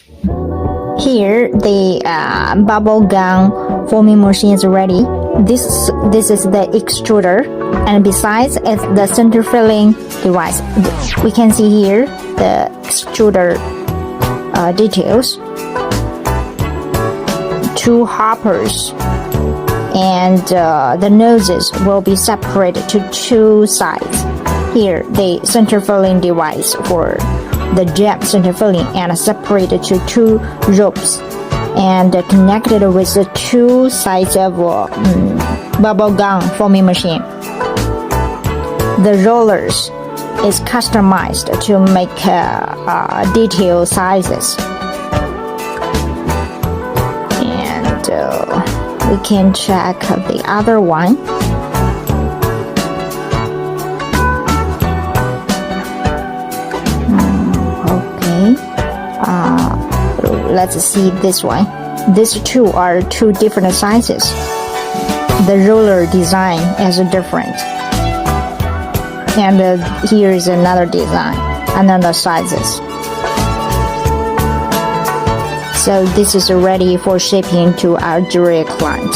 Here, the bubble gum forming machine is ready. This is the extruder, and besides, it's the center filling device. We can see here the extruder details. 2 hoppers, and the noses will be separated to 2 sides. Here, the center filling device for the jam center filling, and separated to 2 ropes, and connected with the 2 sides of bubble gum forming machine. The rollers is customized to make detailed sizes, and we can check the other one. Let's see this one. These 2 are 2 different sizes. The roller design is different, and here is another design, another sizes. So this is ready for shipping to our direct client.